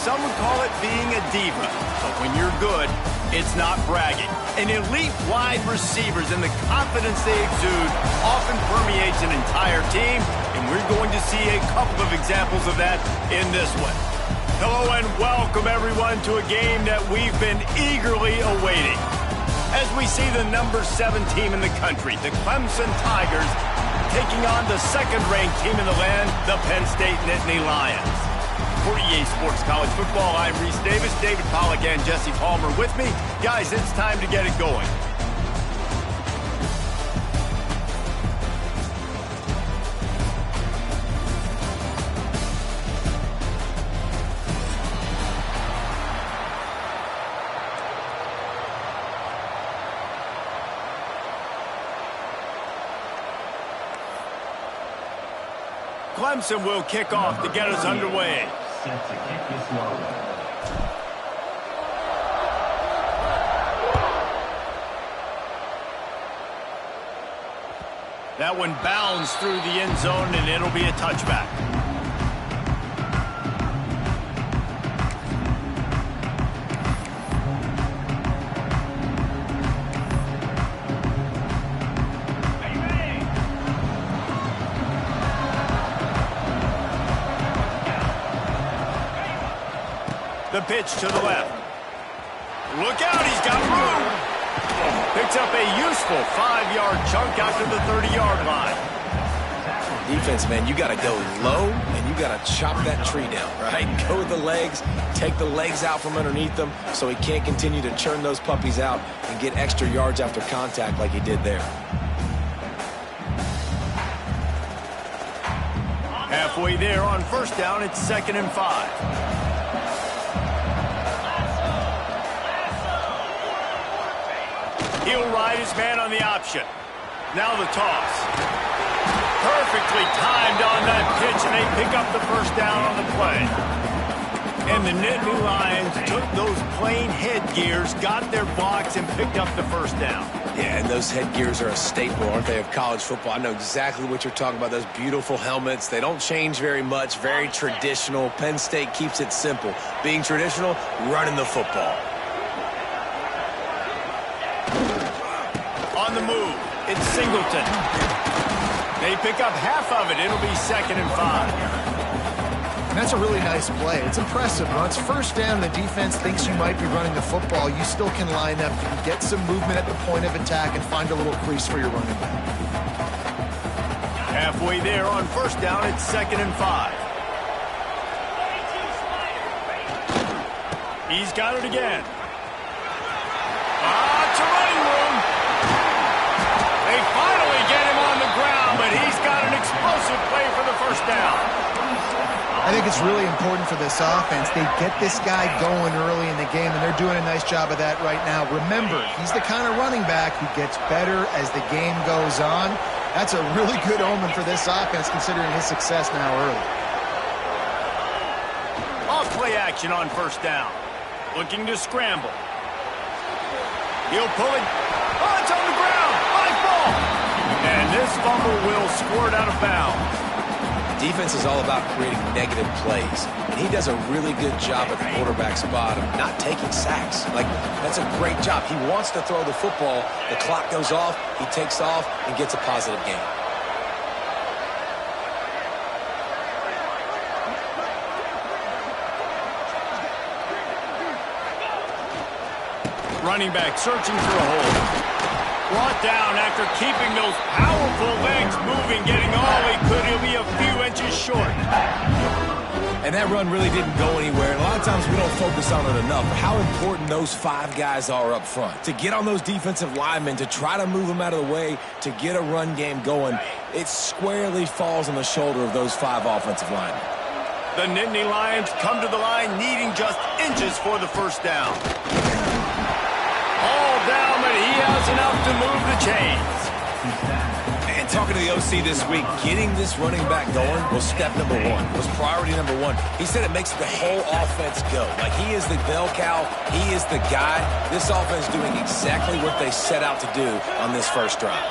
some would call it being a diva. But when you're good, it's not bragging. An elite wide receivers and the confidence they exude often permeates an entire team, and we're going to see a couple of examples of that in this one. Hello and welcome, everyone, to a game that we've been eagerly awaiting. As we see the number 7 team in the country, the Clemson Tigers, taking on the second-ranked team in the land, the Penn State Nittany Lions. For EA Sports College Football, I'm Reese Davis, David Pollack, and Jesse Palmer with me. Guys, it's time to get it going. Clemson will kick off to get us underway. Set to kick this one. That one bounds through the end zone, and it'll be a touchback. The pitch to the left. Look out, he's got room. Picks up a useful 5-yard chunk out to the 30-yard line. Defense, man, you got to go low, and you got to chop that tree down, right? Go with the legs, take the legs out from underneath them so he can't continue to churn those puppies out and get extra yards after contact like he did there. Halfway there on first down, it's 2nd and 5. He'll ride his man on the option. Now the toss. Perfectly timed on that pitch, and they pick up the first down on the play. And the Nittany Lions took those plain headgears, got their blocks, and picked up the first down. Yeah, and those headgears are a staple, aren't they, of college football? I know exactly what you're talking about, those beautiful helmets. They don't change very much, very traditional. Penn State keeps it simple. Being traditional, running the football. On the move, it's Singleton. They pick up half of it. It'll be 2nd and 5. And that's a really nice play. It's impressive. Once first down, the defense thinks you might be running the football. You still can line up, you can get some movement at the point of attack, and find a little crease for your running back. Halfway there on first down, it's 2nd and 5. He's got it again. It's a running room. They finally get him on the ground, but he's got an explosive play for the first down. I think it's really important for this offense. They get this guy going early in the game, and they're doing a nice job of that right now. Remember, he's the kind of running back who gets better as the game goes on. That's a really good omen for this offense, considering his success now early. Off play action on first down. Looking to scramble. He'll pull it. Oh, it's on the ground. High ball. And this fumble will squirt out of bounds. Defense is all about creating negative plays, and he does a really good job at the quarterback spot of not taking sacks. Like, that's a great job. He wants to throw the football. The clock goes off, he takes off, and gets a positive gain. Running back searching for a hole. Brought down after keeping those powerful legs moving, getting all he could. He'll be a few inches short. And that run really didn't go anywhere. And a lot of times we don't focus on it enough. How important those 5 guys are up front. To get on those defensive linemen, to try to move them out of the way, to get a run game going, it squarely falls on the shoulder of those 5 offensive linemen. The Nittany Lions come to the line needing just inches for the first down. All down, but he has enough to move the chains. And talking to the OC this week, getting this running back going was step number 1, was priority number 1. He said it makes the whole offense go. Like, he is the bell cow, he is the guy. This offense doing exactly what they set out to do on this first drive.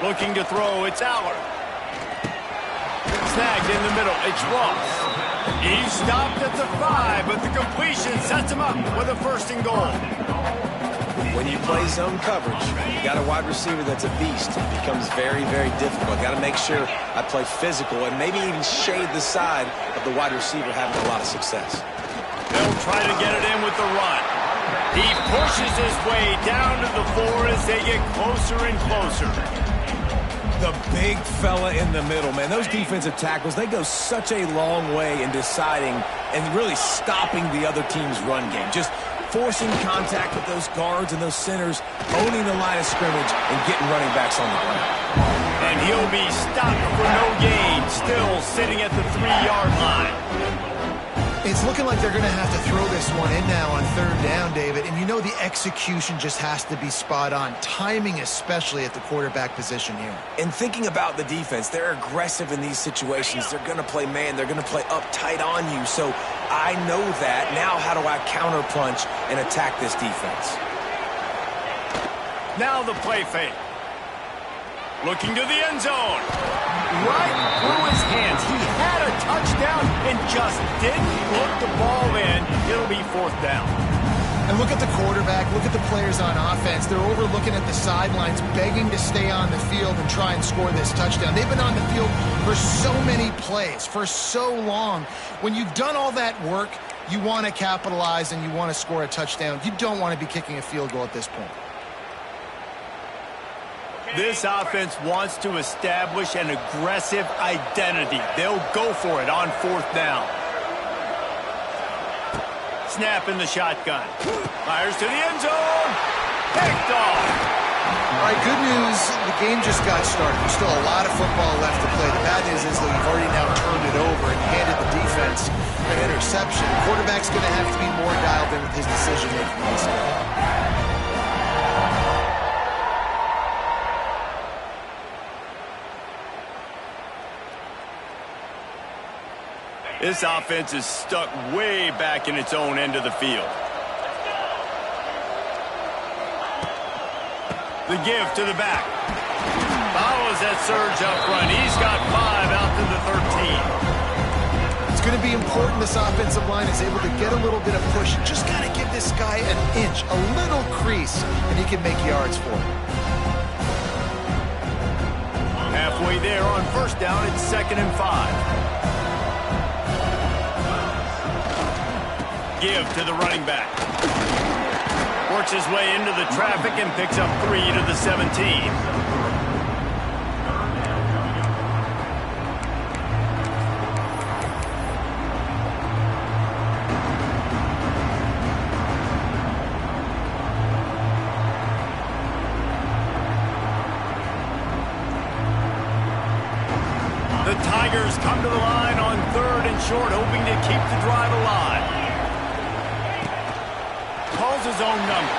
Looking to throw, it's Aller. snagged in the middle. It's Ross. He's stopped at the 5, but the completion sets him up with a 1st and goal. When you play zone coverage, you got a wide receiver that's a beast. It becomes very, very difficult. Got to make sure I play physical and maybe even shade the side of the wide receiver having a lot of success. They'll try to get it in with the run. He pushes his way down to the 4 as they get closer and closer. The big fella in the middle, man. Those defensive tackles, they go such a long way in deciding and really stopping the other team's run game. Just forcing contact with those guards and those centers, owning the line of scrimmage, and getting running backs on the ground. And he'll be stopped for no gain, still sitting at the 3-yard line. It's looking like they're going to have to throw this one in now on 3rd down, David. And you know the execution just has to be spot on. Timing especially at the quarterback position here. And thinking about the defense, they're aggressive in these situations. They're going to play man. They're going to play uptight on you. So I know that. Now how do I counterpunch and attack this defense? Now the play fake. Looking to the end zone. Right through his hands. He had a touchdown and just didn't look the ball in. It'll be 4th down. And look at the quarterback. Look at the players on offense. They're overlooking at the sidelines, begging to stay on the field and try and score this touchdown. They've been on the field for so many plays, for so long. When you've done all that work, you want to capitalize and you want to score a touchdown. You don't want to be kicking a field goal at this point. This offense wants to establish an aggressive identity. They'll go for it on 4th down. Snap in the shotgun. Fires to the end zone. Picked off. All right, good news. The game just got started. There's still a lot of football left to play. The bad news is that you've already now turned it over and handed the defense an interception. The quarterback's going to have to be more dialed in with his decision-making in this game. This offense is stuck way back in its own end of the field. The give to the back. Follows that surge up front. He's got 5 out to the 13. It's going to be important this offensive line is able to get a little bit of push. Just got to give this guy an inch, a little crease, and he can make yards for it. Halfway there on 1st down, it's 2nd and 5. Give to the running back. Works his way into the traffic and picks up 3 to the 17. The Tigers come to the line on 3rd and short, hoping to keep the drive alive. Calls his own number.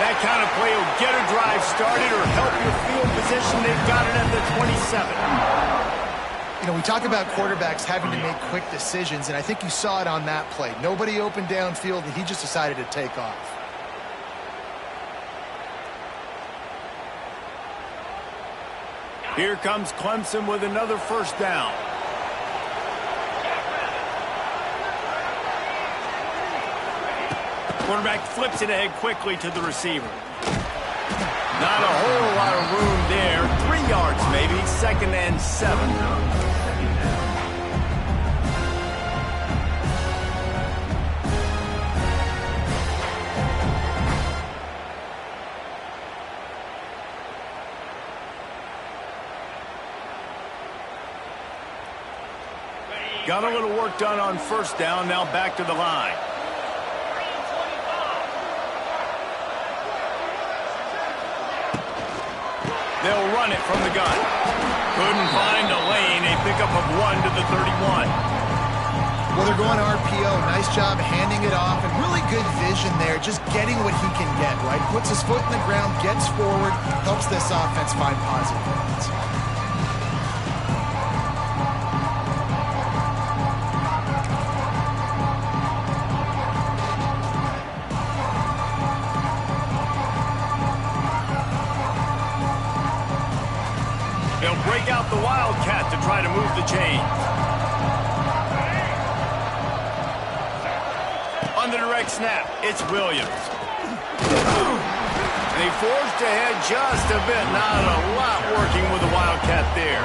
That kind of play will get a drive started or help your field position. They've got it at the 27. You know, we talk about quarterbacks having to make quick decisions, and I think you saw it on that play. Nobody opened downfield, and he just decided to take off. Here comes Clemson with another 1st down. Quarterback flips it ahead quickly to the receiver. Not a whole lot of room there. 3 yards maybe. 2nd and 7. Got a little work done on 1st down. Now back to the line. They'll run it from the gun. Couldn't find a lane. A pickup of 1 to the 31. Well, they're going RPO. Nice job handing it off, and really good vision there, just getting what he can get, right? Puts his foot in the ground, gets forward, helps this offense find positive points. They'll break out the Wildcat to try to move the change. On the direct snap, it's Williams. And he forged ahead just a bit. Not a lot working with the Wildcat there.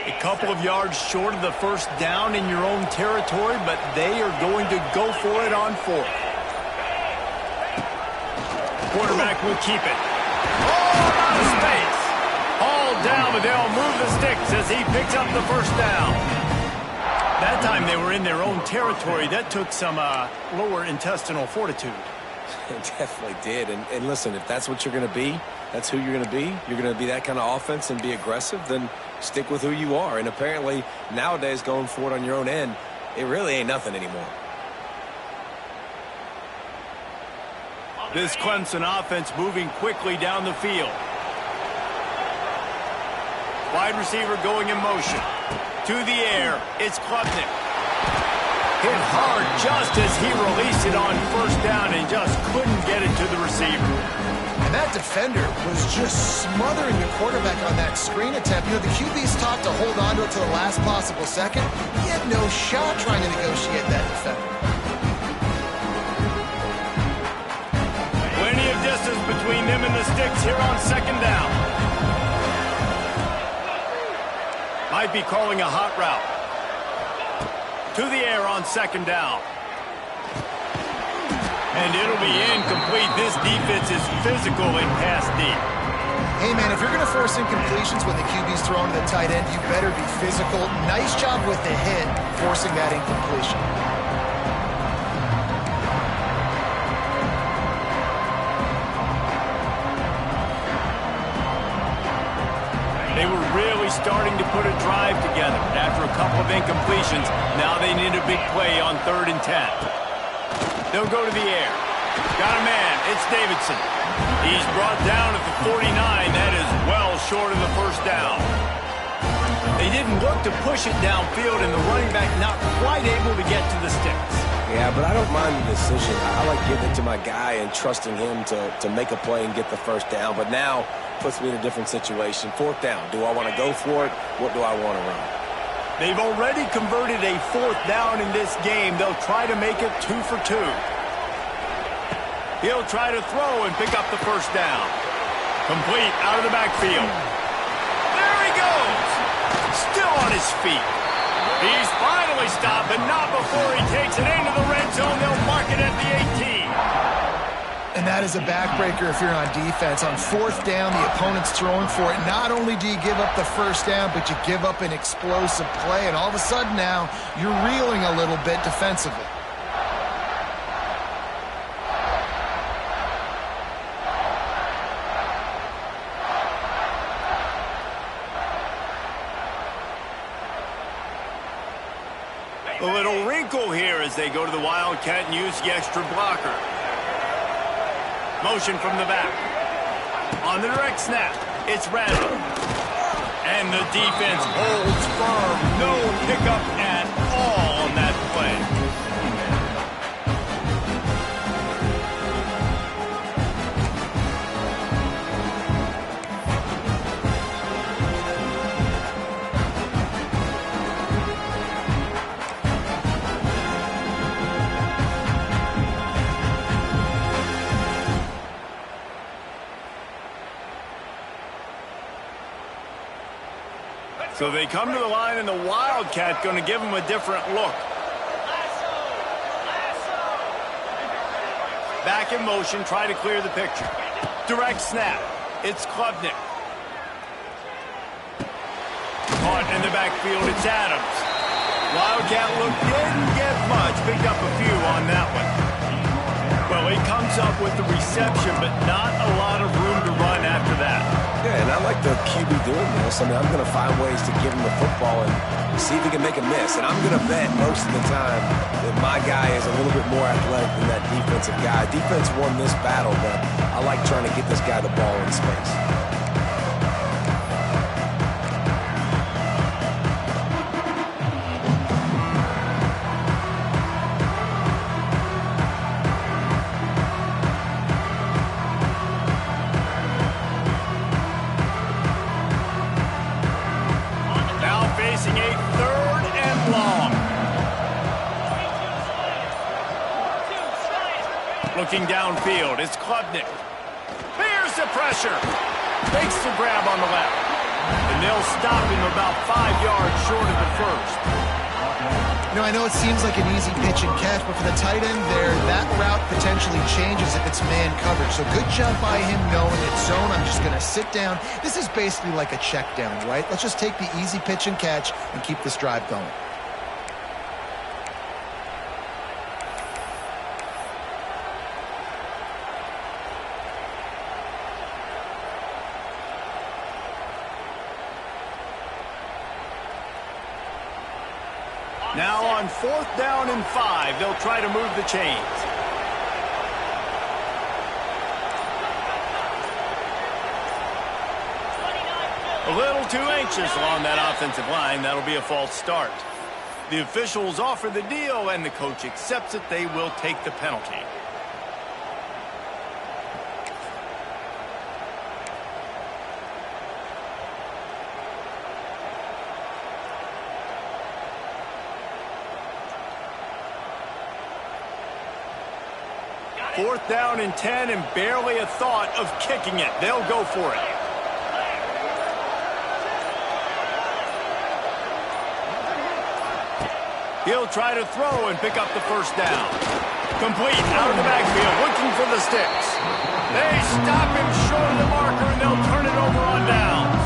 A couple of yards short of the first down in your own territory, but they are going to go for it on fourth. Quarterback will keep it. Oh, out of space. Hauled down, but they'll move the sticks as he picks up the first down. That time they were in their own territory. That took some lower intestinal fortitude. It definitely did. And listen, if that's what you're going to be, that's who you're going to be. You're going to be that kind of offense and be aggressive, then stick with who you are. And apparently, nowadays, going for it on your own end, it really ain't nothing anymore. This Clemson offense moving quickly down the field. Wide receiver going in motion. To the air, it's Klubnik. Hit hard just as he released it on first down and just couldn't get it to the receiver. And that defender was just smothering the quarterback on that screen attempt. You know, the QB's taught to hold on to it to the last possible second. He had no shot trying to negotiate that defender. Plenty of distance between them and the sticks here on second down. Might be calling a hot route. To the air on second down. And it'll be incomplete. This defense is physical and pass deep. Hey, man, if you're going to force incompletions when the QB's throwing to the tight end, you better be physical. Nice job with the hit, forcing that incompletion. They were really starting to put a drive together. After a couple of incompletions, now they need a big play on 3rd and 10. They'll go to the air. Got a man. It's Davidson. He's brought down at the 49. That is well short of the first down. They didn't look to push it downfield, and the running back not quite able to get to the sticks. Yeah, but I don't mind the decision. I like giving it to my guy and trusting him to make a play and get the first down. But now puts me in a different situation. 4th down. Do I want to go for it? What do I want to run? They've already converted a 4th down in this game. They'll try to make it 2 for 2. He'll try to throw and pick up the first down. Complete out of the backfield. There he goes. Still on his feet. He's finally stopped, but not before he takes it into the red zone. They'll mark it at the 18. And that is a backbreaker if you're on defense. On 4th down, the opponent's throwing for it. Not only do you give up the first down, but you give up an explosive play. And all of a sudden now, you're reeling a little bit defensively. A little wrinkle here as they go to the Wildcat and use the extra blocker. Motion from the back. On the direct snap, it's Randall. And the defense holds firm. No pickup at all on that play. So they come to the line, and the Wildcat going to give them a different look. Back in motion, try to clear the picture. Direct snap. It's Klubnik. Caught in the backfield, it's Adams. Wildcat look didn't get much. Picked up a few on that one. Well, he comes up with the reception, but not a lot of room to run after that. Yeah, and I like the QB doing this. I mean, I'm going to find ways to give him the football and see if he can make a miss. And I'm going to bet most of the time that my guy is a little bit more athletic than that defensive guy. Defense won this battle, but I like trying to get this guy the ball in space. Looking downfield, it's Klubnik. There's the pressure. Makes the grab on the left. And they'll stop him about 5 yards short of the first. You know, I know it seems like an easy pitch and catch, but for the tight end there, that route potentially changes if it's man coverage. So good job by him knowing it's zone. I'm just going to sit down. This is basically like a check down, right? Let's just take the easy pitch and catch and keep this drive going. Now on 4th down and 5, they'll try to move the chains. A little too anxious along that offensive line. That'll be a false start. The officials offer the deal, and the coach accepts it. They will take the penalty. Fourth down and 10, and barely a thought of kicking it. They'll go for it. He'll try to throw and pick up the first down. Complete out of the backfield, looking for the sticks. They stop him short of the marker, and they'll turn it over on downs.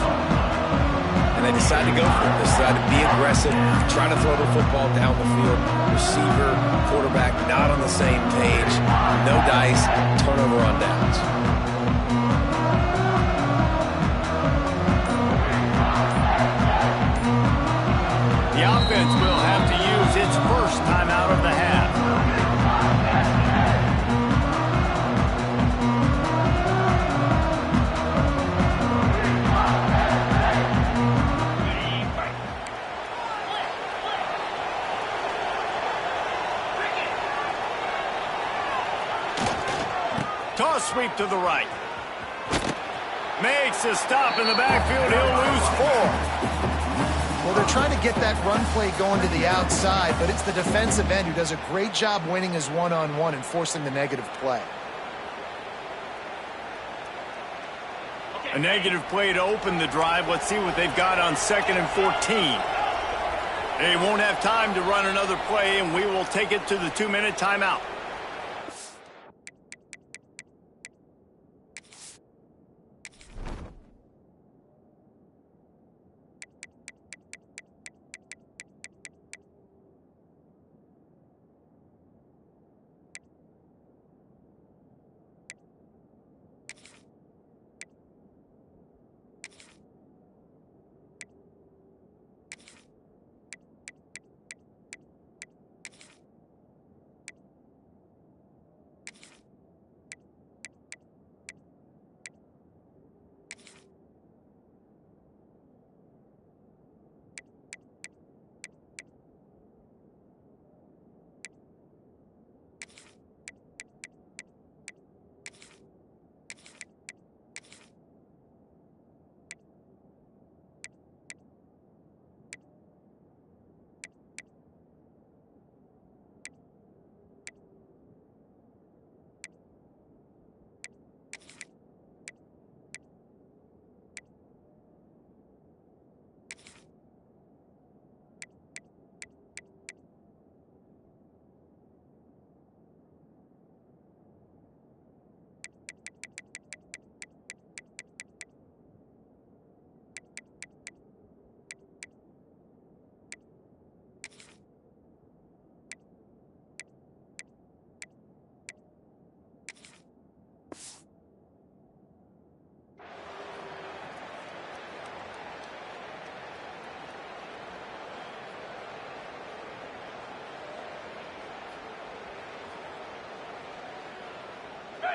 And they decide to go for it. They decide to be aggressive, try to throw the football down the field. Receiver, quarterback, not on the same page. No dice, turnover on downs. The offense will have to use its first timeout of the half. Toss sweep to the right. Makes a stop in the backfield. He'll lose 4. Well, they're trying to get that run play going to the outside, but it's the defensive end who does a great job winning his one-on-one and forcing the negative play. A negative play to open the drive. Let's see what they've got on 2nd and 14. They won't have time to run another play, and we will take it to the 2-minute timeout.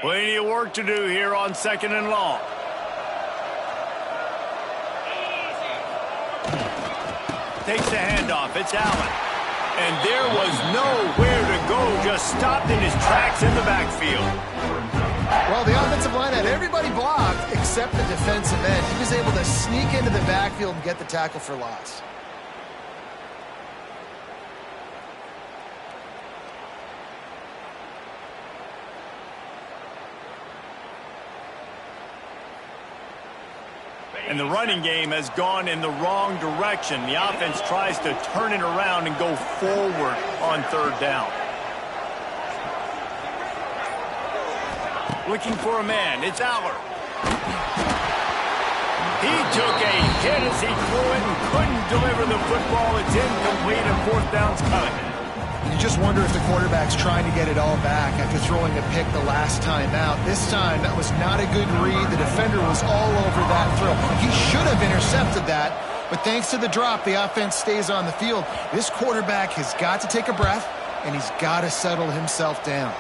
Plenty of work to do here on 2nd and long. Takes the handoff. It's Allen. And there was nowhere to go. Just stopped in his tracks in the backfield. Well, the offensive line had everybody blocked except the defensive end. He was able to sneak into the backfield and get the tackle for loss. And the running game has gone in the wrong direction. The offense tries to turn it around and go forward on 3rd down. Looking for a man. It's Aller. He took a hit as he threw it and couldn't deliver the football. It's incomplete and 4th down's coming. You just wonder if the quarterback's trying to get it all back after throwing a pick the last time out. This time, that was not a good read. The defender was all over that throw. He should have intercepted that, but thanks to the drop, the offense stays on the field. This quarterback has got to take a breath, and he's got to settle himself down.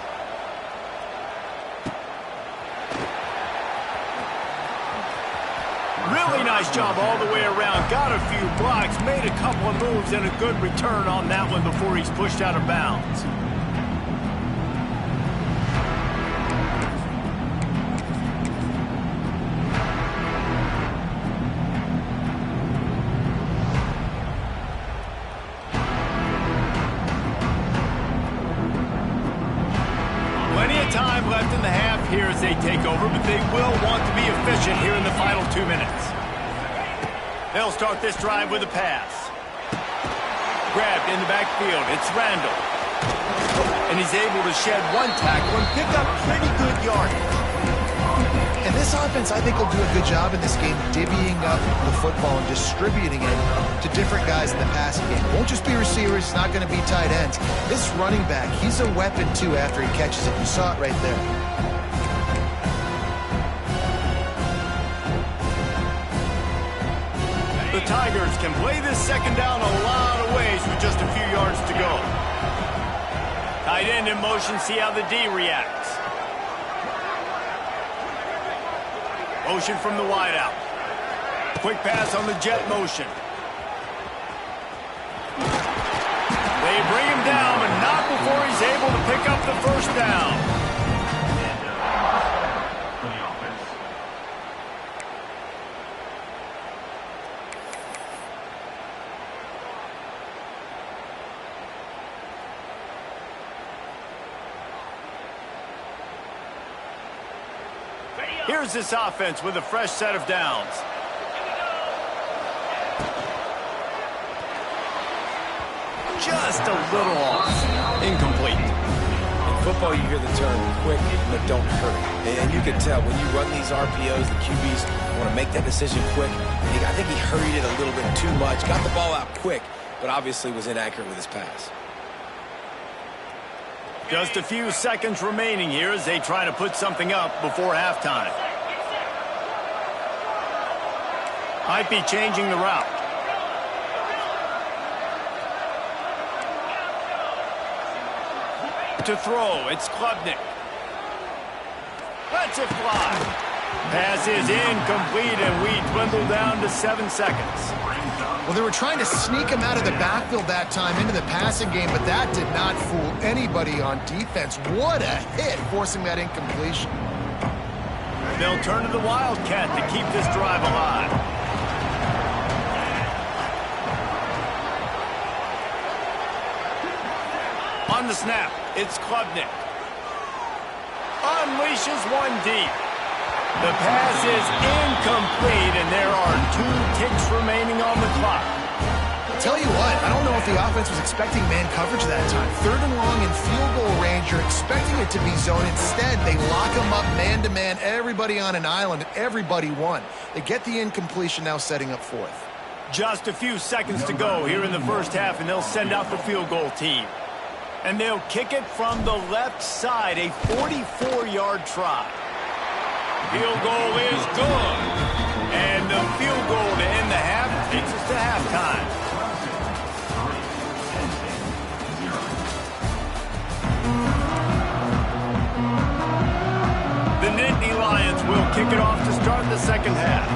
Really nice job all the way around. Got a few blocks, made a couple of moves, and a good return on that one before he's pushed out of bounds. Plenty of time left in the half here as they take over, but they will want to be efficient here in the final 2 minutes. They'll start this drive with a pass. Grabbed in the backfield. It's Randall. And he's able to shed one tackle and pick up pretty good yardage. And this offense, I think, will do a good job in this game divvying up the football and distributing it to different guys in the passing game. It won't just be receivers. It's not going to be tight ends. This running back, he's a weapon, too, after he catches it. You saw it right there. The Tigers can play this 2nd down a lot of ways with just a few yards to go. Tight end in motion, see how the D reacts. Motion from the wideout. Quick pass on the jet motion. They bring him down, but not before he's able to pick up the 1st down. Here's this offense with a fresh set of downs. Just a little off. Incomplete. In football, you hear the term quick, but don't hurry. And you can tell when you run these RPOs, the QBs want to make that decision quick. I think he hurried it a little bit too much. Got the ball out quick, but obviously was inaccurate with his pass. Just a few seconds remaining here as they try to put something up before halftime. Might be changing the route. To throw, it's Klubnik. Lets it fly. Pass is incomplete, and we dwindle down to 7 seconds. Well, they were trying to sneak him out of the backfield that time into the passing game, but that did not fool anybody on defense. What a hit, forcing that incompletion. They'll turn to the Wildcat to keep this drive alive. On the snap, it's Klubnik. Unleashes one deep. The pass is incomplete, and there are 2 ticks remaining on the clock. I'll tell you what, I don't know if the offense was expecting man coverage that time. 3rd and long in field goal range, you're expecting it to be zone. Instead, they lock them up man-to-man, everybody on an island, and everybody won. They get the incompletion, now setting up 4th. Just a few seconds to go here in the first half, and they'll send out the field goal team. And they'll kick it from the left side, a 44-yard try. Field goal is good. And the field goal to end the half takes us to halftime. Nittany Lions will kick it off to start the second half.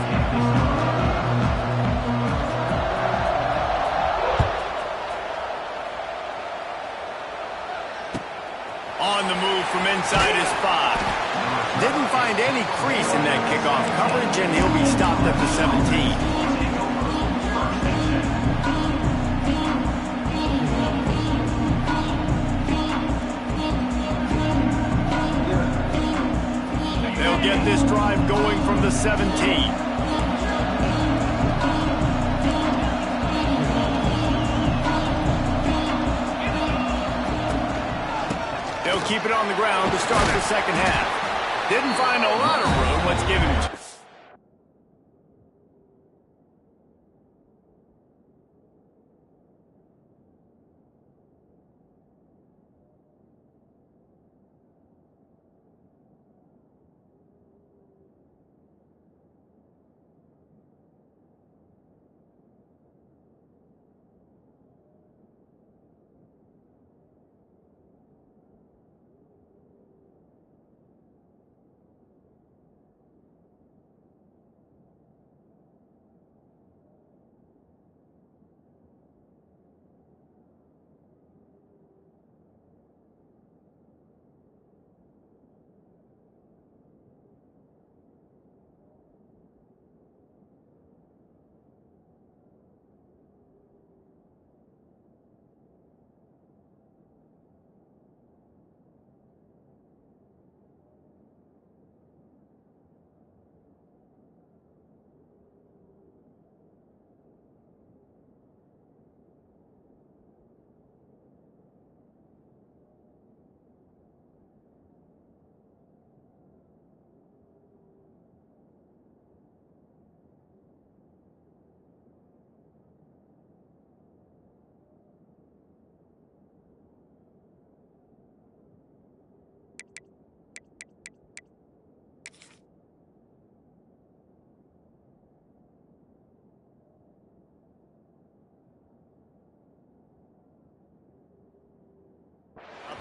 On the move from inside his 5. Didn't find any crease in that kickoff coverage, and he'll be stopped at the 17. They'll get this drive going from the 17. They'll keep it on the ground to start the second half. Didn't find a lot of room. Let's give him...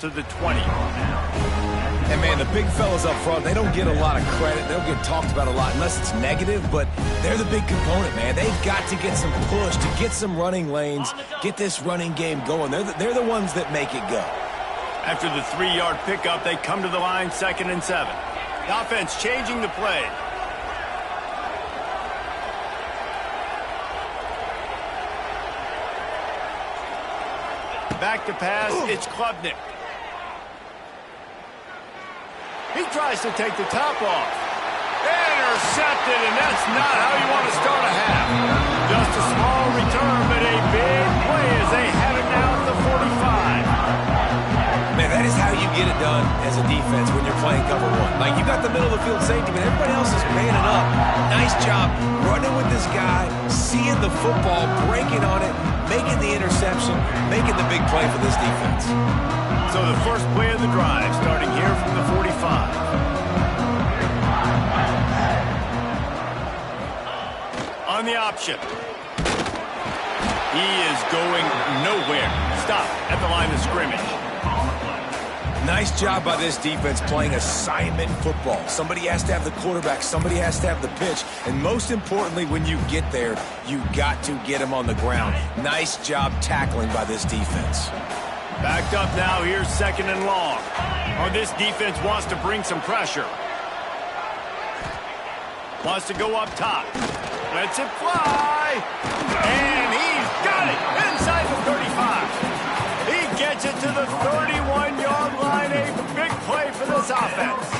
to the 20. And, man, the big fellas up front, they don't get a lot of credit. They don't get talked about a lot unless it's negative, but they're the big component, man. They've got to get some push, to get some running lanes, get this running game going. They're the ones that make it go. After the 3-yard pickup, they come to the line 2nd and 7. The offense changing the play. Back to pass, it's Klubnik. He tries to take the top off. Intercepted, and that's not how you want to start a half. Just a small return, but a big play as they have it now at the 45. Man, that is how you get it done as a defense when you're playing cover 1. Like, you got the middle of the field safety, but everybody else is manning up. Nice job running with this guy, seeing the football, breaking on it, making the interception, making the big play for this defense. So the first play of the drive starting here from the 45. On the option. He is going nowhere. Stop at the line of scrimmage. Nice job by this defense playing assignment football. Somebody has to have the quarterback. Somebody has to have the pitch. And most importantly, when you get there, you got to get him on the ground. Nice job tackling by this defense. Backed up now. Here's 2nd and long. Oh, this defense wants to bring some pressure. Wants to go up top. Lets it fly. And he's got it inside the 35. He gets it to the 31-yard line. A big play for this offense.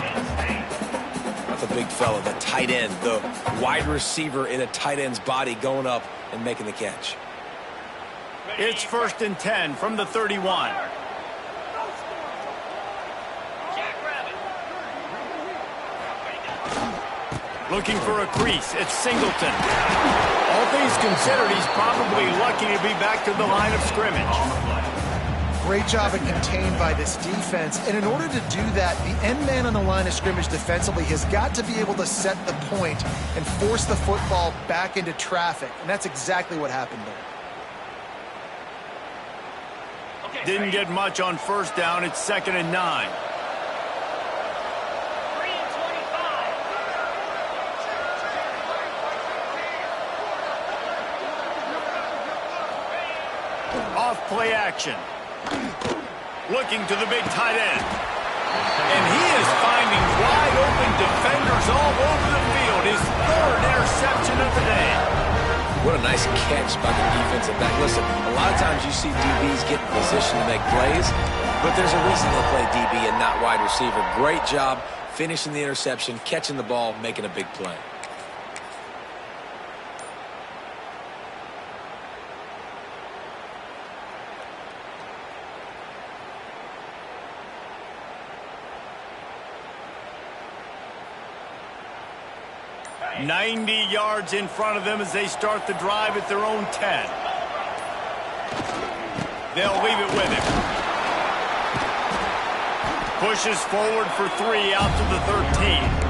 Not the big fella, the tight end, the wide receiver in a tight end's body going up and making the catch. It's 1st and 10 from the 31. Looking for a crease. It's Singleton. All things considered, he's probably lucky to be back to the line of scrimmage. Great job of contained by this defense. And in order to do that, the end man on the line of scrimmage defensively has got to be able to set the point and force the football back into traffic. And that's exactly what happened there. Didn't get much on 1st down. It's 2nd and 9. off play action. Looking to the big tight end. And he is finding wide open defenders all over the field. His third interception of the day. What a nice catch by the defensive back. Listen, a lot of times you see DBs get in position to make plays, but there's a reason they play DB and not wide receiver. Great job finishing the interception, catching the ball, making a big play. .90 yards in front of them as they start the drive at their own 10. They'll leave it with him. Pushes forward for 3 out to the 13.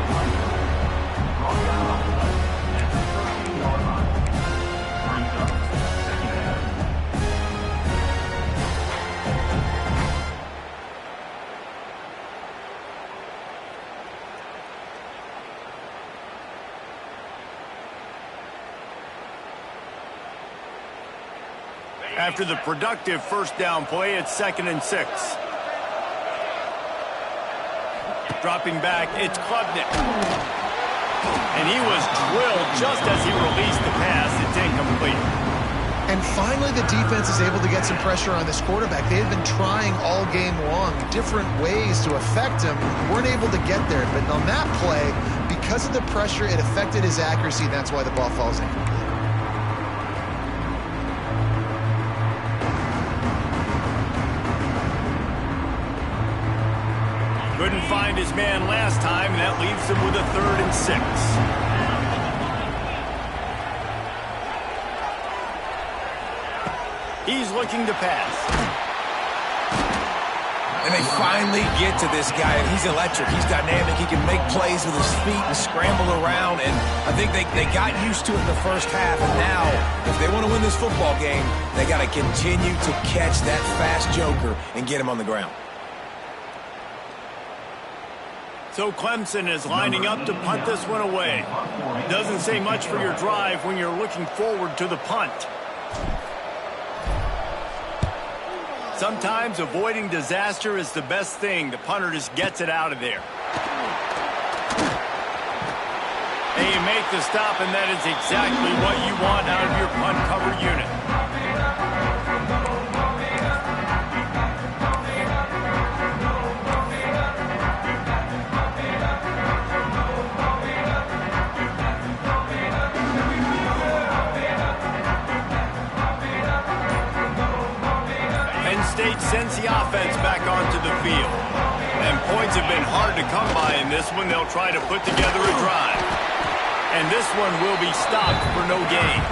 After the productive first down play, it's 2nd and 6. Dropping back, it's Klubnik. And he was drilled just as he released the pass. It's incomplete. And finally, the defense is able to get some pressure on this quarterback. They had been trying all game long different ways to affect him. Weren't able to get there. But on that play, because of the pressure, it affected his accuracy. And that's why the ball falls incomplete. Couldn't find his man last time, and that leaves him with a 3rd and 6. He's looking to pass. And they finally get to this guy, and he's electric. He's dynamic. He can make plays with his feet and scramble around, and I think they got used to it in the first half, and now, if they want to win this football game, they got to continue to catch that fast joker and get him on the ground. So Clemson is lining up to punt this one away. Doesn't say much for your drive when you're looking forward to the punt. Sometimes avoiding disaster is the best thing. The punter just gets it out of there. They make the stop, and that is exactly what you want out of your punt cover unit. State sends the offense back onto the field. And points have been hard to come by in this one. They'll try to put together a drive. And this one will be stopped for no gain.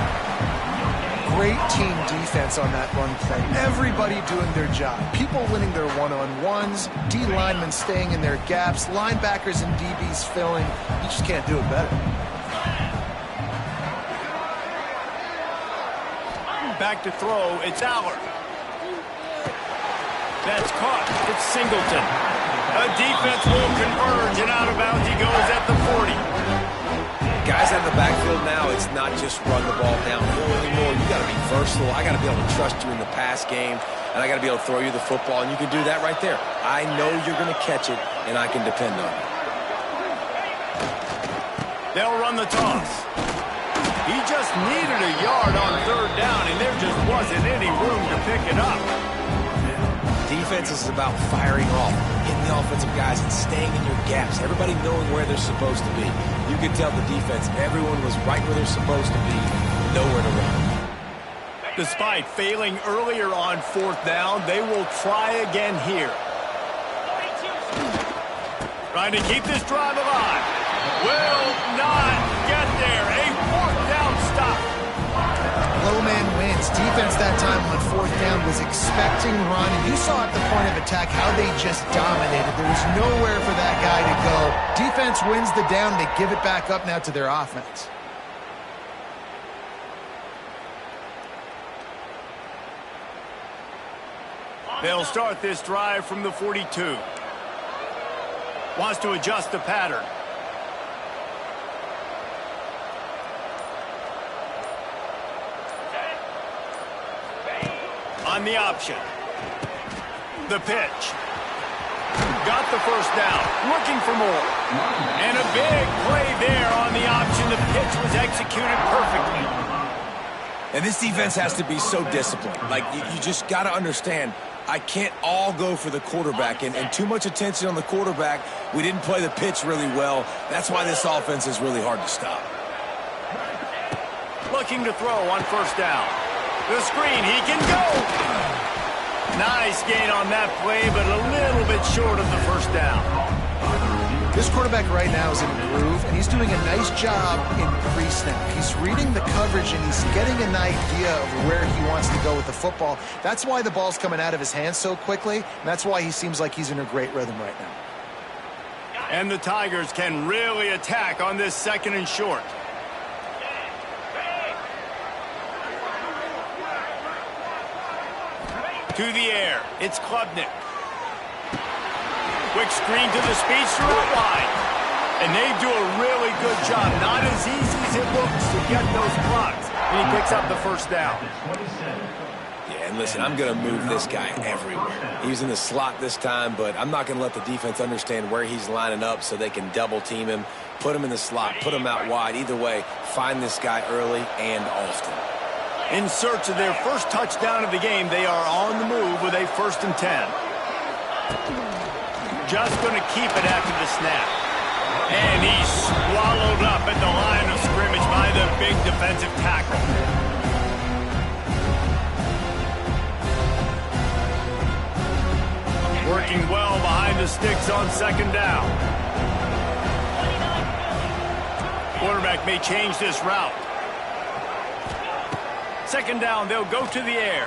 Great team defense on that run play. Everybody doing their job. People winning their one-on-ones, D linemen staying in their gaps, linebackers and DBs filling. You just can't do it better. Back to throw, it's Allard. That's caught. It's Singleton. A defense will converge, and out of bounds he goes at the 40. Guys out of the backfield now, it's not just run the ball downhill anymore. You got to be versatile. I got to be able to trust you in the pass game, and I got to be able to throw you the football, and you can do that right there. I know you're going to catch it, and I can depend on it. They'll run the toss. He just needed a yard on 3rd down, and there just wasn't any room to pick it up. Defense is about firing off, hitting the offensive guys and staying in your gaps. Everybody knowing where they're supposed to be. You can tell the defense, everyone was right where they're supposed to be, nowhere to run. Despite failing earlier on 4th down, they will try again here. Trying to keep this drive alive. Will not get there. A 4th down stop. Low man wins. Defense that time on 4th down was expecting run. And you saw at the point of attack how they just dominated. There was nowhere for that guy to go. Defense wins the down. They give it back up now to their offense. They'll start this drive from the 42. Wants to adjust the pattern. on the option. The pitch. Got the first down. Looking for more. And a big play there on the option. The pitch was executed perfectly. And this defense has to be so disciplined. Like, you just got to understand, I can't all go for the quarterback. And too much attention on the quarterback. We didn't play the pitch really well. That's why this offense is really hard to stop. Looking to throw on first down. The screen, he can go. Nice gain on that play, but a little bit short of the first down. This quarterback right now is in a groove, and he's doing a nice job in pre-snap. He's reading the coverage, and he's getting an idea of where he wants to go with the football. That's why the ball's coming out of his hands so quickly, and that's why he seems like he's in a great rhythm right now. And the Tigers can really attack on this 2nd and short. To the air, it's Klubnik. Quick screen to the speedster out wide. And they do a really good job. Not as easy as it looks to get those blocks. And he picks up the first down. Yeah, and listen, I'm going to move this guy everywhere. He's in the slot this time, but I'm not going to let the defense understand where he's lining up so they can double team him, put him in the slot, put him out wide. Either way, find this guy early and often. In search of their first touchdown of the game, they are on the move with a 1st and 10. Just going to keep it after the snap. And he's swallowed up at the line of scrimmage by the big defensive tackle. Working well behind the sticks on 2nd down. Quarterback may change this route. 2nd down, they'll go to the air.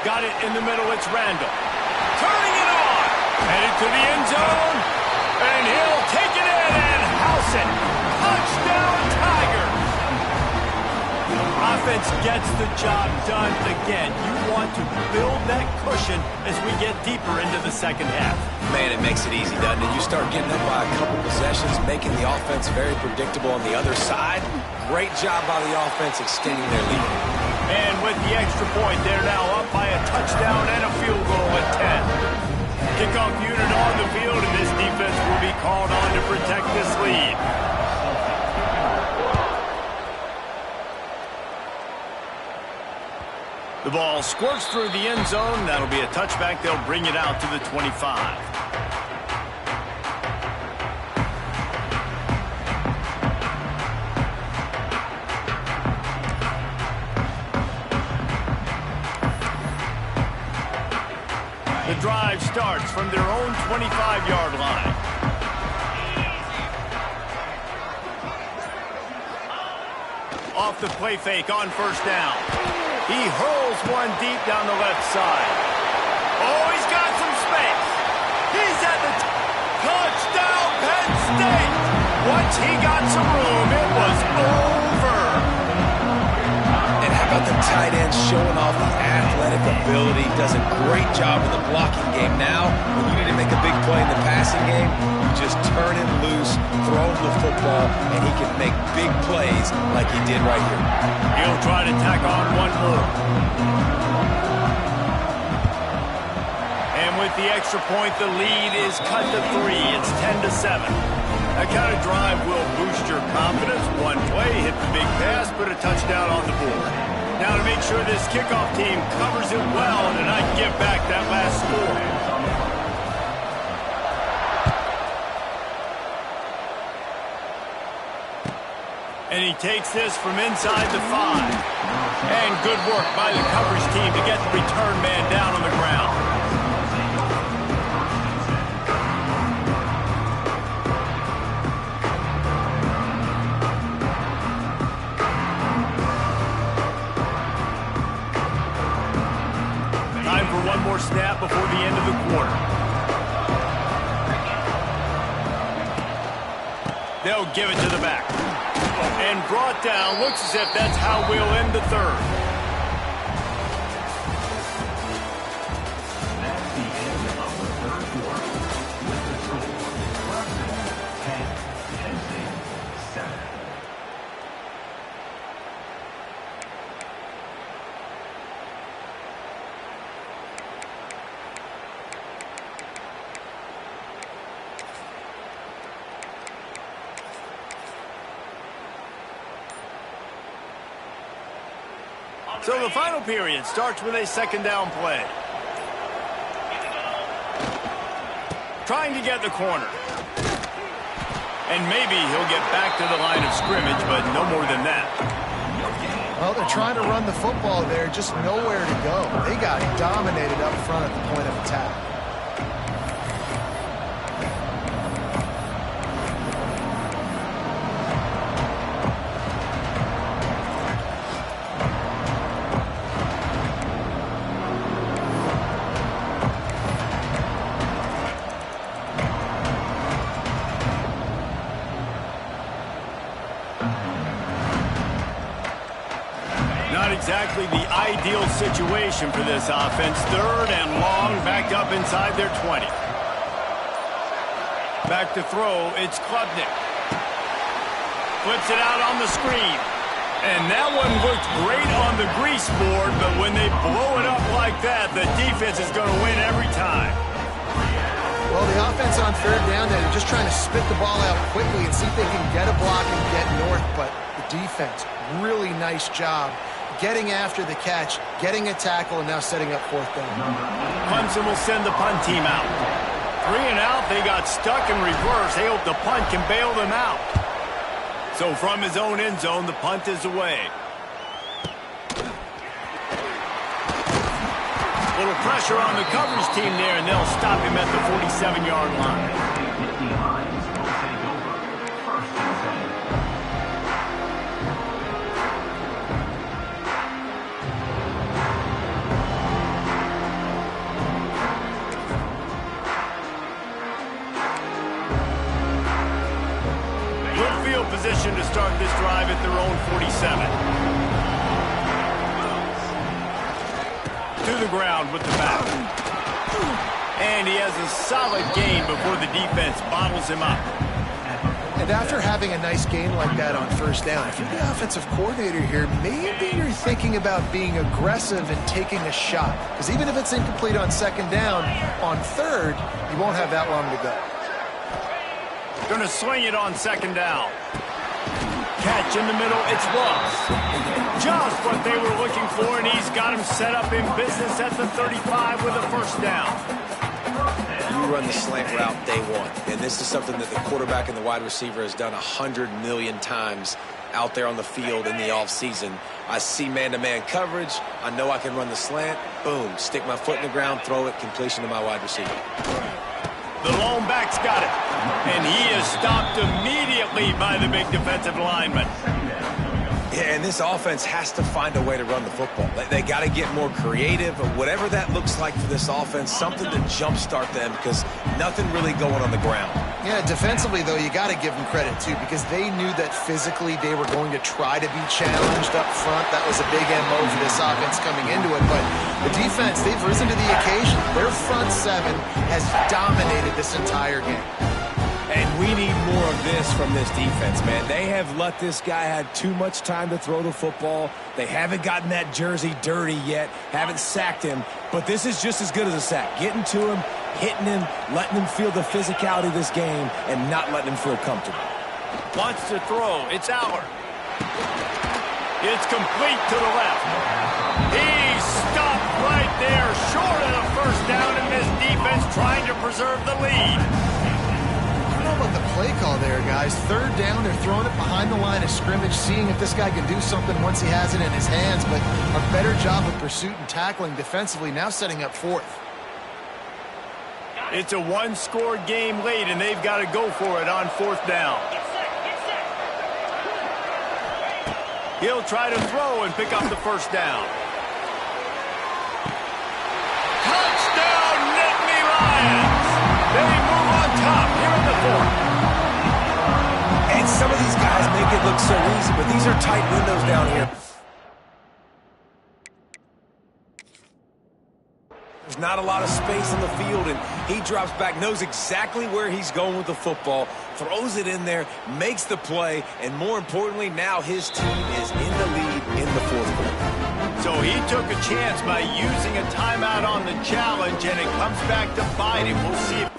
Got it in the middle, it's Randall. Turning it on. Headed to the end zone. And he'll take it in and house it. Touchdown, Tigers. Offense gets the job done again. You want to build that cushion as we get deeper into the 2nd half. Man, it makes it easy, doesn't it? You start getting up by a couple possessions, making the offense very predictable on the other side. Great job by the offense extending their lead. And with the extra point, they're now up by a touchdown and a field goal at 10. Kickoff unit on the field, and this defense will be called on to protect this lead. The ball squirts through the end zone. That'll be a touchback. They'll bring it out to the 25. The drive starts from their own 25-yard line. Off the play fake on first down. He hurls one deep down the left side. Oh, he's got some space. He's at the touchdown, Penn State. Once he got some room, it was over. And how about the tight end showing off the athletic ability? Does a great job in the blocking game. Now, when you need to make a big play in the passing game, you just turn him loose, throw him the football, and he can make big plays like he did right here. He'll try to tack on one more. And with the extra point, the lead is cut to 3. It's 10-7. That kind of drive will boost your confidence. One play, hit the big pass, put a touchdown on the board. Now to make sure this kickoff team covers it well and not give back that last score. And he takes this from inside the 5. And good work by the coverage team to get the return man down on the ground. Time for one more snap before the end of the quarter. They'll give it to the back. And brought down. Looks as if that's how we'll end the 3rd. That's the end of the 3rd quarter. With the score, Penn 7. So the final period starts with a second down play. Trying to get the corner. And maybe he'll get back to the line of scrimmage, but no more than that. Well, they're trying to run the football there, just nowhere to go. They got dominated up front at the point of attack. Not exactly the ideal situation for this offense. Third and long, back up inside their 20. Back to throw, it's Klubnik. Flips it out on the screen. And that one looked great on the grease board, but when they blow it up like that, the defense is going to win every time. Well, the offense on third down, they're just trying to spit the ball out quickly and see if they can get a block and get north, but the defense, really nice job getting after the catch, getting a tackle, and now setting up fourth down. Clemson will send the punt team out. 3 and out, they got stuck in reverse. They hope the punt can bail them out. So from his own end zone, the punt is away. Little pressure on the coverage team there, and they'll stop him at the 47-yard line. Hines will take over. First and 10. Position to start this drive at their own 47. To the ground with the back. And he has a solid gain before the defense bottles him up. And after having a nice gain like that on first down, if you're the offensive coordinator here, maybe you're thinking about being aggressive and taking a shot. Because even if it's incomplete on second down, on third, you won't have that long to go. Going to swing it on second down. Catch in the middle, it's lost. Just what they were looking for, and he's got him set up in business at the 35 with a first down. You run the slant route day one, and this is something that the quarterback and the wide receiver has done 100 million times out there on the field in the offseason. I see man-to-man coverage. I know I can run the slant. Boom, stick my foot in the ground, throw it, completion to my wide receiver. The lone back's got it, and he is stopped immediately by the big defensive lineman. Yeah, and this offense has to find a way to run the football. They got to get more creative, or whatever that looks like for this offense, something to jumpstart them, because nothing really going on the ground. Yeah, defensively, though, you got to give them credit, too, because they knew that physically they were going to try to be challenged up front. That was a big MO for this offense coming into it, but the defense, they've risen to the occasion. Their front seven has dominated this entire game. And we need more of this from this defense, man. They have let this guy have too much time to throw the football. They haven't gotten that jersey dirty yet, haven't sacked him, but this is just as good as a sack. Getting to him, hitting him, letting him feel the physicality of this game, and not letting him feel comfortable. Wants to throw. It's Allard. It's complete to the left. He's stopped right there, short of the first down, and this defense trying to preserve the lead. I don't know about the play call there, guys. Third down, they're throwing it behind the line of scrimmage, seeing if this guy can do something once he has it in his hands, but a better job of pursuit and tackling defensively, now setting up fourth. It's a one-score game late, and they've got to go for it on fourth down. He'll try to throw and pick up the first down. Touchdown, Nittany Lions! They move on top here in the fourth. And some of these guys make it look so easy, but these are tight windows down here. There's not a lot of space on the field, and he drops back, knows exactly where he's going with the football, throws it in there, makes the play, and more importantly, now his team is in the lead in the fourth quarter. So he took a chance by using a timeout on the challenge, and it comes back to bite him. We'll see if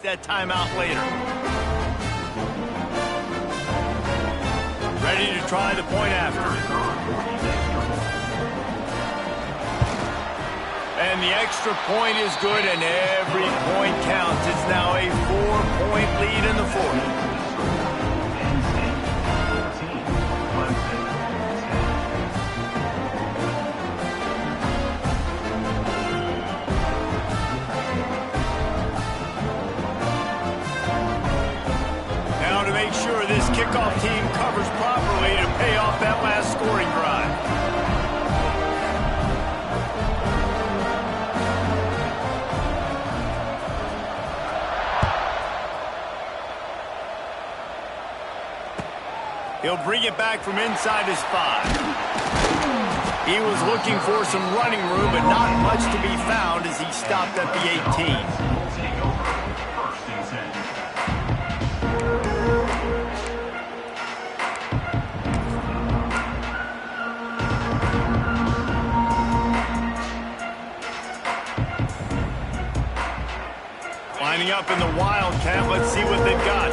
that timeout later. Ready to try the point after. And the extra point is good, and every point counts. It's now a 4-point lead in the fourth. This kickoff team covers properly to pay off that last scoring drive. He'll bring it back from inside his 5. He was looking for some running room, but not much to be found as he stopped at the 18. Lining up in the Wildcat. Let's see what they've got.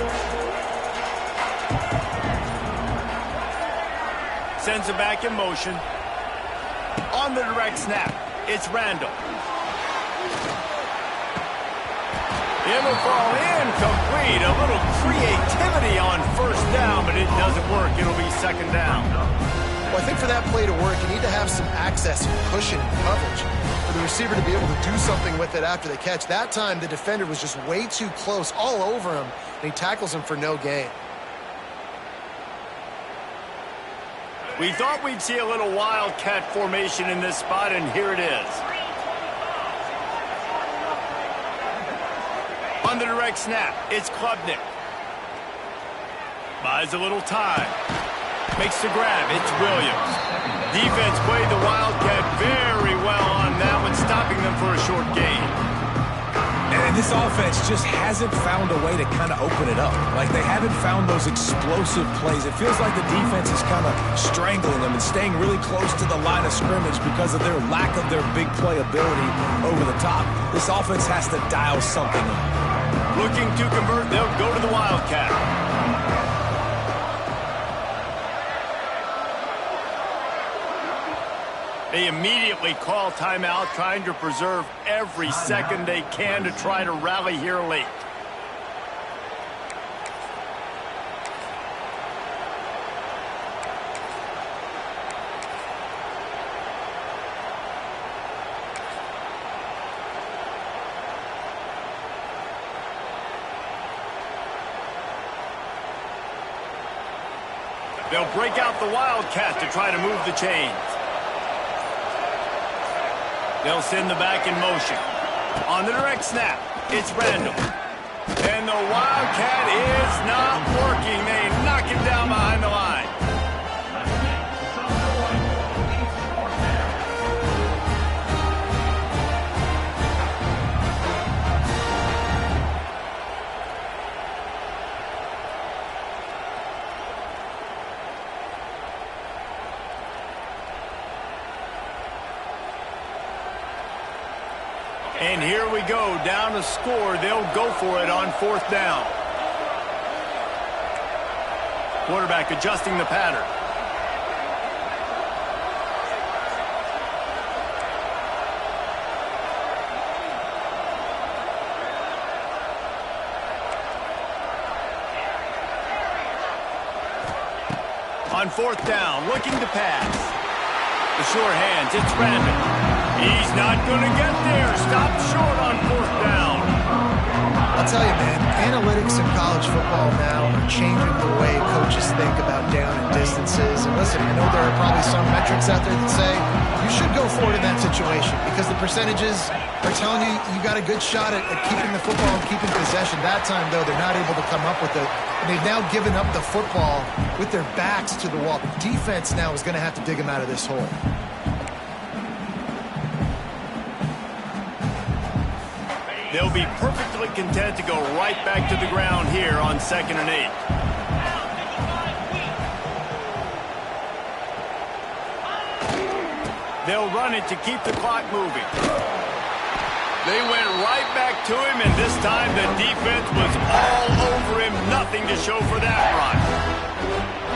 Sends it back in motion. On the direct snap, it's Randall. It'll fall incomplete. A little creativity on first down, but it doesn't work. It'll be second down. Well, I think for that play to work, you need to have some access and cushion and coverage for the receiver to be able to do something with it after the catch. That time, the defender was just way too close, all over him, and he tackles him for no gain. We thought we'd see a little Wildcat formation in this spot, and here it is. On the direct snap, it's Klubnik. Buys a little time. Makes the grab. It's Williams. Defense played the Wildcat very well on that one, stopping them for a short gain. And this offense just hasn't found a way to kind of open it up. Like, they haven't found those explosive plays. It feels like the defense is kind of strangling them and staying really close to the line of scrimmage because of their lack of their big play ability over the top. This offense has to dial something up. Looking to convert, they'll go to the Wildcat. They immediately call timeout, trying to preserve every second they can to try to rally here late. They'll break out the Wildcat to try to move the chains. They'll send the back in motion. On the direct snap, it's Randall. And the Wildcat is not working. They knock him down behind the line. And here we go, down a score. They'll go for it on fourth down. Quarterback adjusting the pattern. On fourth down, looking to pass. The sure hands, it's Randall. He's not going to get there. Stopped short on fourth down. I'll tell you, man, analytics in college football now are changing the way coaches think about down and distances. And listen, I know there are probably some metrics out there that say you should go for it in that situation because the percentages are telling you you got a good shot at keeping the football and keeping possession. That time, though, they're not able to come up with it. And they've now given up the football with their backs to the wall. The defense now is going to have to dig them out of this hole. They'll be perfectly content to go right back to the ground here on 2nd and 8. They'll run it to keep the clock moving. They went right back to him, and this time the defense was all over him. Nothing to show for that run.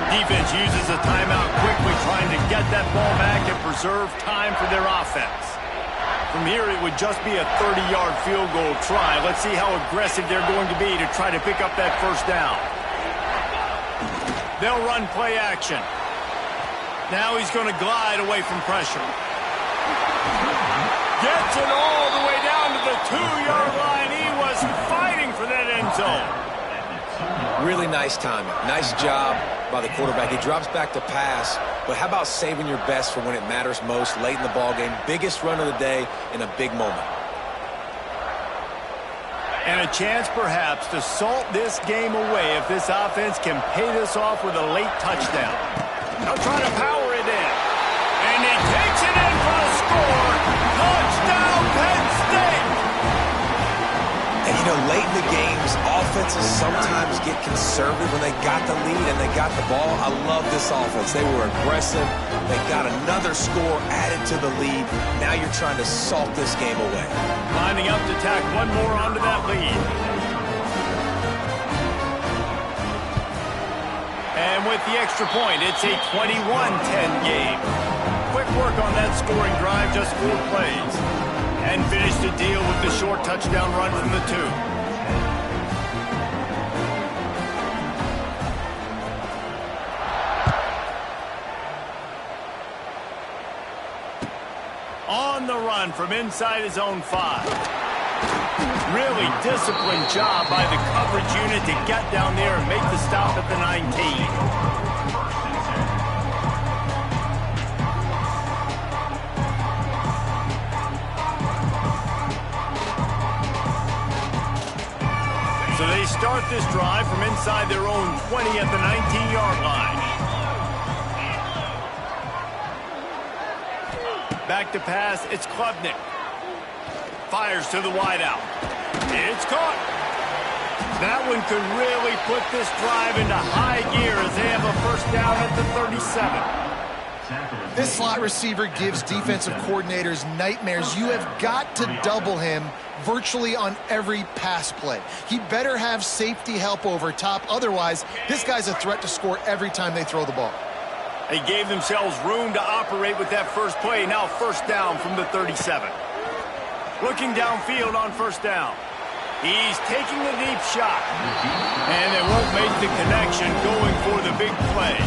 Defense uses a timeout quickly, trying to get that ball back and preserve time for their offense. From here, it would just be a 30-yard field goal try. Let's see how aggressive they're going to be to try to pick up that first down. They'll run play action. Now he's going to glide away from pressure. Gets it all the way down to the 2-yard line. He was fighting for that end zone. Really nice timing. Nice job by the quarterback. He drops back to pass, but how about saving your best for when it matters most late in the ballgame? Biggest run of the day in a big moment. And a chance perhaps to salt this game away if this offense can pay this off with a late touchdown. They'll try to power it in. And he takes it in for the score. Touchdown, Penn State! And, you know, late in the games, offenses sometimes get conservative when they got the lead and they got the ball. I love this offense. They were aggressive. They got another score added to the lead. Now you're trying to salt this game away. Lining up to tack one more onto that lead. And with the extra point, it's a 21-10 game. Quick work on that scoring drive, just 4 plays. And finish the deal with the short touchdown run from the 2. On the run from inside his own 5. Really disciplined job by the coverage unit to get down there and make the stop at the 19. So they start this drive from inside their own 20 at the 19-yard line. Back to pass, it's Klubnik. Fires to the wideout. It's caught. That one could really put this drive into high gear as they have a first down at the 37. This slot receiver gives defensive coordinators nightmares. You have got to double him virtually on every pass play. He better have safety help over top. Otherwise, this guy's a threat to score every time they throw the ball. They gave themselves room to operate with that first play. Now first down from the 37. Looking downfield on first down. He's taking the deep shot. And they won't make the connection going for the big play.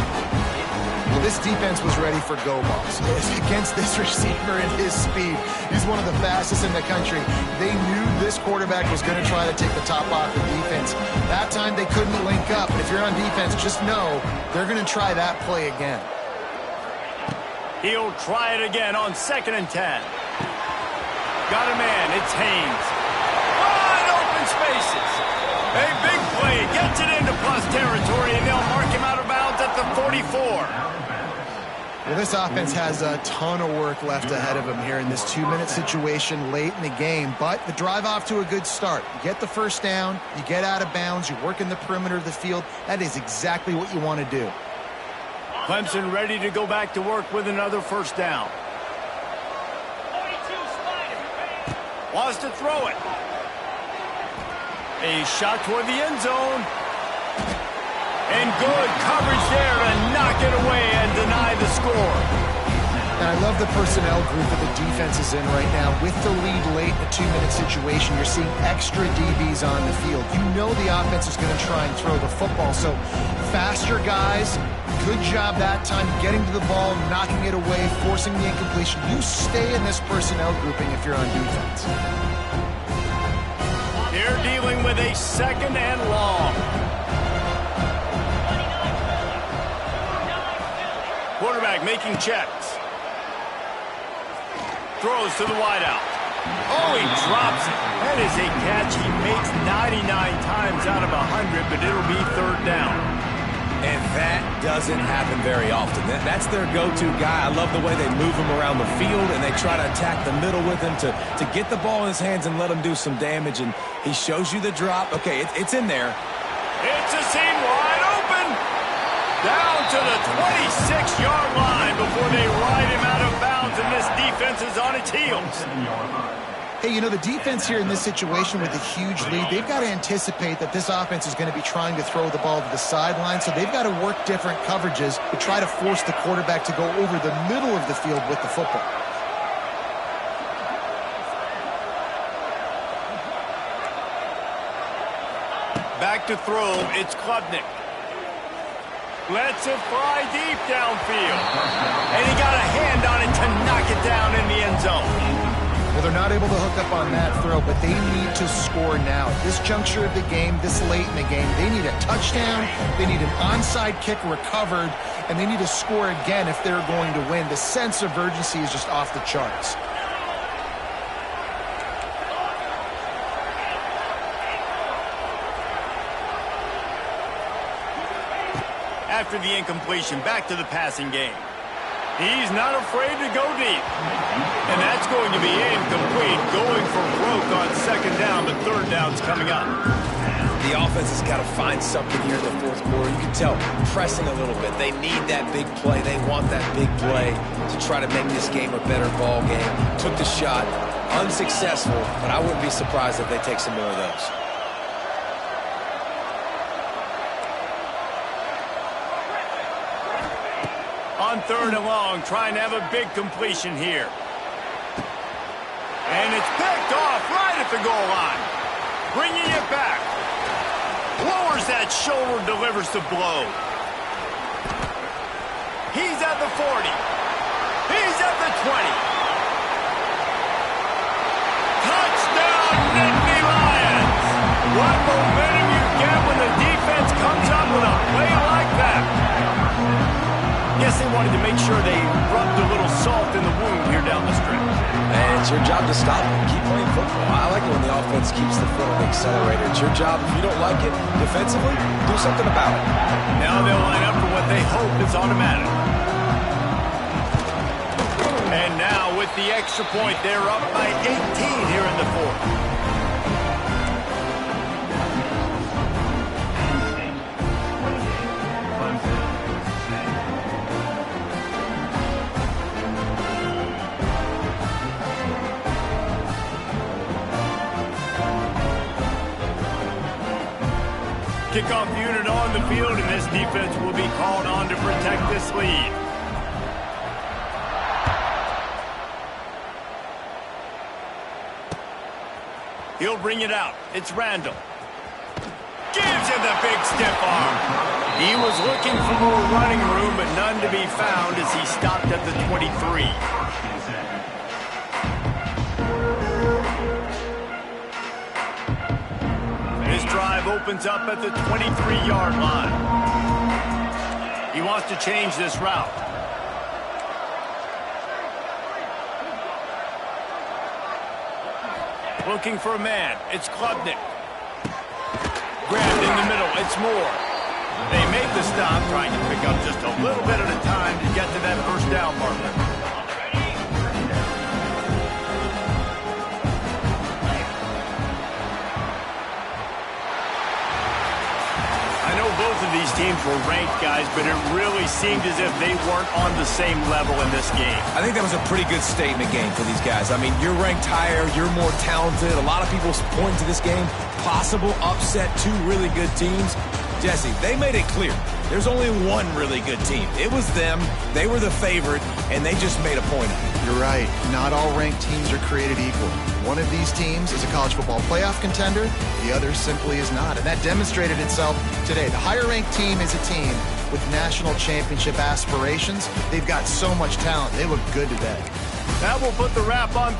Well, this defense was ready for go balls. Against this receiver and his speed, he's one of the fastest in the country. They knew this quarterback was going to try to take the top off the defense. That time they couldn't link up. But if you're on defense, just know they're going to try that play again. He'll try it again on 2nd and 10. Got a man. It's Haynes. Wide open spaces. A big play. Gets it into plus territory, and they'll mark him out of bounds at the 44. Well, this offense has a ton of work left ahead of them here in this 2-minute situation late in the game. But the drive off to a good start. You get the first down, you get out of bounds, you work in the perimeter of the field. That is exactly what you want to do. Clemson ready to go back to work with another first down. Wants to throw it. A shot toward the end zone. And good coverage there to knock it away and deny the score. And I love the personnel group that the defense is in right now. With the lead late in a 2-minute situation, you're seeing extra DBs on the field. You know the offense is going to try and throw the football. So faster guys, good job that time getting to the ball, knocking it away, forcing the incompletion. You stay in this personnel grouping if you're on defense. They're dealing with a 2nd and long. Quarterback making checks. Throws to the wideout. Oh, he drops it. That is a catch he makes 99 times out of 100, but it'll be 3rd down. And that doesn't happen very often. That's their go-to guy. I love the way they move him around the field, and they try to attack the middle with him to get the ball in his hands and let him do some damage. And he shows you the drop. Okay, it's in there. It's a seam wide open. Down to the 26-yard line before they ride him out of bounds, and this defense is on its heels. Hey, you know, the defense here in this situation with a huge lead, they've got to anticipate that this offense is going to be trying to throw the ball to the sideline, so they've got to work different coverages to try to force the quarterback to go over the middle of the field with the football. Back to throw, it's Klubnik. Lets it fly deep downfield. And he got a hand on it to knock it down in the end zone. Well, they're not able to hook up on that throw, but they need to score now. This juncture of the game, this late in the game, they need a touchdown, they need an onside kick recovered, and they need to score again if they're going to win. The sense of urgency is just off the charts. After the incompletion, back to the passing game. He's not afraid to go deep. And that's going to be incomplete, going for broke on second down, but third down's coming up. The offense has got to find something here in the fourth quarter. You can tell, pressing a little bit. They need that big play. They want that big play to try to make this game a better ball game. Took the shot, unsuccessful, but I wouldn't be surprised if they take some more of those. On third and long, trying to have a big completion here. And it's picked off right at the goal line. Bringing it back. Lowers that shoulder, delivers the blow. He's at the 40. He's at the 20. Touchdown, Nittany Lions. What momentum you get when the defense comes up with a play like that. Guess they wanted to make sure they rubbed a little salt in the wound here down the stretch. And it's your job to stop them. Keep playing football. I like it when the offense keeps the foot on the accelerator. It's your job. If you don't like it defensively, do something about it. Now they'll line up for what they hope is automatic. And now with the extra point, they're up by 18 here in the fourth. Kickoff unit on the field, and this defense will be called on to protect this lead. He'll bring it out. It's Randall. Gives him the big stiff arm. He was looking for more running room, but none to be found as he stopped at the 23. Drive opens up at the 23-yard line. He wants to change this route. Looking for a man. It's Klubnik. Grabbed in the middle. It's Moore. They make the stop, trying to pick up just a little bit at a time to get to that first down marker. Both of these teams were ranked, guys, but it really seemed as if they weren't on the same level in this game. I think that was a pretty good statement game for these guys. I mean, you're ranked higher, you're more talented. A lot of people point to this game, possible upset, two really good teams. Jesse, they made it clear. There's only one really good team. It was them. They were the favorite, and they just made a point of it. You're right. Not all ranked teams are created equal. One of these teams is a college football playoff contender. The other simply is not. And that demonstrated itself today. The higher-ranked team is a team with national championship aspirations. They've got so much talent. They look good today. That will put the wrap on